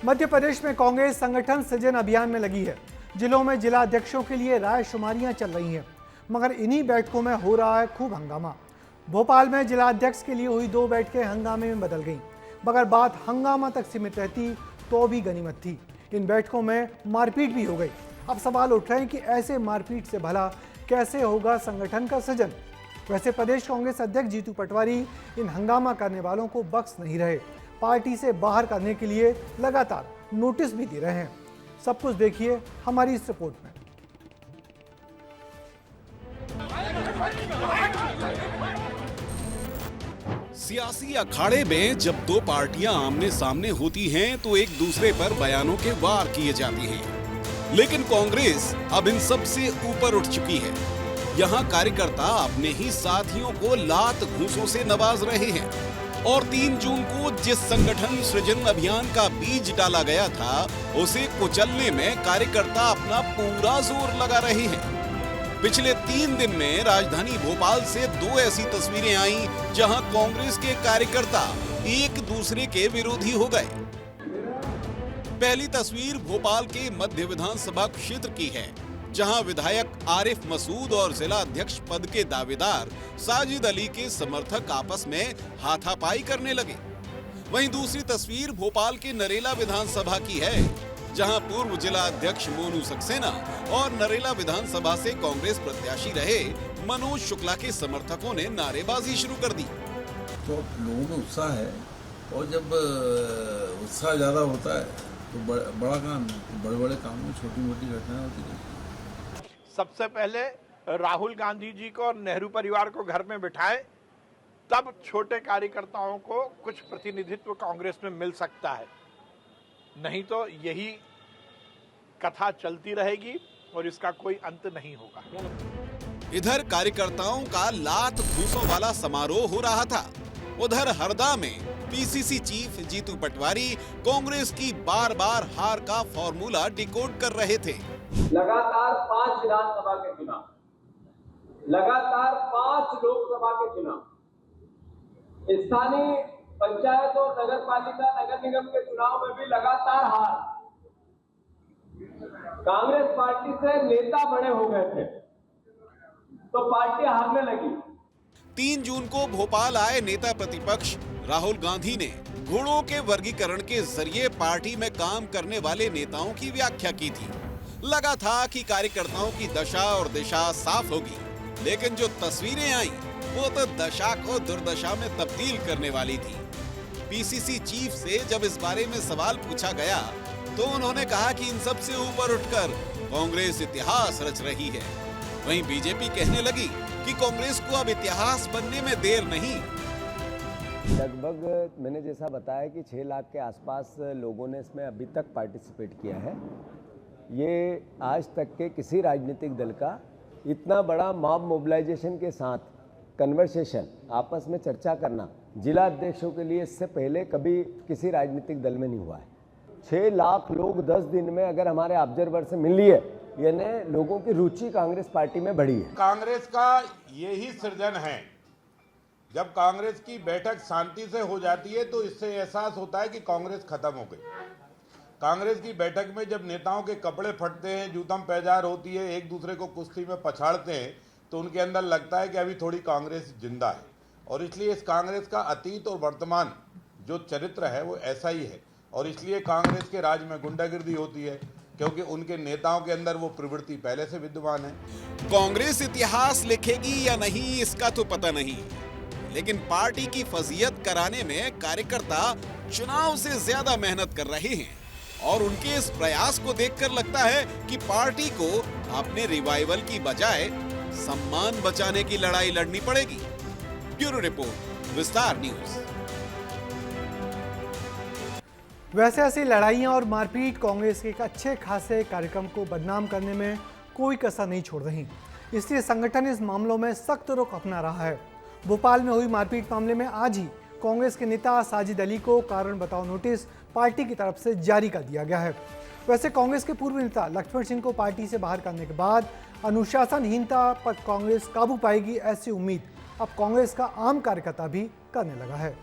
मध्य प्रदेश में कांग्रेस संगठन सृजन अभियान में लगी है। जिलों में जिला अध्यक्षों के लिए राय शुमारियां चल रही हैं, मगर इन्हीं बैठकों में हो रहा है खूब हंगामा। भोपाल में जिला अध्यक्ष के लिए हुई 2 बैठकें हंगामे में बदल गईं। मगर बात हंगामा तक सीमित रहती तो भी गनीमत थी। इन बैठकों में मारपीट भी हो गई। अब सवाल उठ रहे हैं कि ऐसे मारपीट से भला कैसे होगा संगठन का सृजन। वैसे प्रदेश कांग्रेस अध्यक्ष जीतू पटवारी इन हंगामा करने वालों को बख्श नहीं रहे। पार्टी से बाहर करने के लिए लगातार नोटिस भी दे रहे हैं। सब कुछ देखिए हमारी इस रिपोर्ट में। सियासी अखाड़े में जब 2 पार्टियां आमने सामने होती हैं तो एक दूसरे पर बयानों के वार किए जाते हैं, लेकिन कांग्रेस अब इन सब से ऊपर उठ चुकी है। यहाँ कार्यकर्ता अपने ही साथियों को लात घूंसों से नवाज रहे हैं और 3 जून को जिस संगठन सृजन अभियान का बीज डाला गया था उसे कुचलने में कार्यकर्ता अपना पूरा जोर लगा रहे हैं। पिछले 3 दिन में राजधानी भोपाल से 2 ऐसी तस्वीरें आईं जहां कांग्रेस के कार्यकर्ता एक दूसरे के विरोधी हो गए। पहली तस्वीर भोपाल के मध्य विधानसभा क्षेत्र की है, जहां विधायक आरिफ मसूद और जिला अध्यक्ष पद के दावेदार साजिद अली के समर्थक आपस में हाथापाई करने लगे। वहीं दूसरी तस्वीर भोपाल के नरेला विधानसभा की है, जहां पूर्व जिला अध्यक्ष मोनू सक्सेना और नरेला विधानसभा से कांग्रेस प्रत्याशी रहे मनोज शुक्ला के समर्थकों ने नारेबाजी शुरू कर दी। तो लोगों में उत्साह है और जब उत्साह ज्यादा होता है तो बड़ा काम, बड़े काम में छोटी मोटी घटनाएं होती है। सबसे पहले राहुल गांधी जी को और नेहरू परिवार को घर में बिठाएं, तब छोटे कार्यकर्ताओं को कुछ प्रतिनिधित्व कांग्रेस में मिल सकता है। नहीं तो यही कथा चलती रहेगी और इसका कोई अंत नहीं होगा। इधर कार्यकर्ताओं का लात घूंसों वाला समारोह हो रहा था, उधर हरदा में पीसीसी चीफ जीतू पटवारी कांग्रेस की बार-बार हार का फॉर्मूला डिकोड कर रहे थे। लगातार 5 विधानसभा के चुनाव, लगातार 5 लोकसभा के चुनाव, स्थानीय पंचायत और नगर पालिका नगर निगम के चुनाव में भी लगातार हार। कांग्रेस पार्टी से नेता बड़े हो गए थे तो पार्टी हारने लगी। 3 जून को भोपाल आए नेता प्रतिपक्ष राहुल गांधी ने गुणों के वर्गीकरण के जरिए पार्टी में काम करने वाले नेताओं की व्याख्या की थी। लगा था कि कार्यकर्ताओं की दशा और दिशा साफ होगी, लेकिन जो तस्वीरें आई वो तो दशा को दुर्दशा में तब्दील करने वाली थी। पीसीसी चीफ से जब इस बारे में सवाल पूछा गया तो उन्होंने कहा कि इन सब से ऊपर उठकर कांग्रेस इतिहास रच रही है। वहीं बीजेपी कहने लगी कि कांग्रेस को अब इतिहास बनने में देर नहीं। लगभग मैंने जैसा बताया कि 6 लाख के आसपास लोगों ने इसमें अभी तक पार्टिसिपेट किया है। ये आज तक के किसी राजनीतिक दल का इतना बड़ा मॉब मोबिलाइजेशन के साथ कन्वर्सेशन, आपस में चर्चा करना जिला अध्यक्षों के लिए इससे पहले कभी किसी राजनीतिक दल में नहीं हुआ है। 6 लाख लोग 10 दिन में अगर हमारे ऑब्जर्वर से मिल लिए, यानी लोगों की रुचि कांग्रेस पार्टी में बढ़ी है। कांग्रेस का यही सृजन है। जब कांग्रेस की बैठक शांति से हो जाती है तो इससे एहसास होता है कि कांग्रेस खत्म हो गई। कांग्रेस की बैठक में जब नेताओं के कपड़े फटते हैं, जूतम पैजार होती है, एक दूसरे को कुश्ती में पछाड़ते हैं, तो उनके अंदर लगता है कि अभी थोड़ी कांग्रेस जिंदा है। और इसलिए इस कांग्रेस का अतीत और वर्तमान जो चरित्र है वो ऐसा ही है। और इसलिए कांग्रेस के राज में गुंडागिर्दी होती है, क्योंकि उनके नेताओं के अंदर वो प्रवृत्ति पहले से विद्यमान है। कांग्रेस इतिहास लिखेगी या नहीं इसका तो पता नहीं, लेकिन पार्टी की फजीयत कराने में कार्यकर्ता चुनाव से ज्यादा मेहनत कर रहे हैं और उनके इस प्रयास को देखकर लगता है कि पार्टी को अपने रिवाइवल की बजाय सम्मान बचाने की लड़ाई लड़नी पड़ेगी। ब्यूरो रिपोर्ट, विस्तार न्यूज। वैसे ऐसी लड़ाइयां और मारपीट कांग्रेस के एक अच्छे खासे कार्यक्रम को बदनाम करने में कोई कसर नहीं छोड़ रही। इसलिए संगठन इस मामलों में सख्त रुख अपना रहा है। भोपाल में हुई मारपीट मामले में आज ही कांग्रेस के नेता साजिद अली को कारण बताओ नोटिस पार्टी की तरफ से जारी कर दिया गया है। वैसे कांग्रेस के पूर्व नेता लक्ष्मण सिंह को पार्टी से बाहर करने के बाद अनुशासनहीनता पर कांग्रेस काबू पाएगी, ऐसी उम्मीद अब कांग्रेस का आम कार्यकर्ता भी करने लगा है।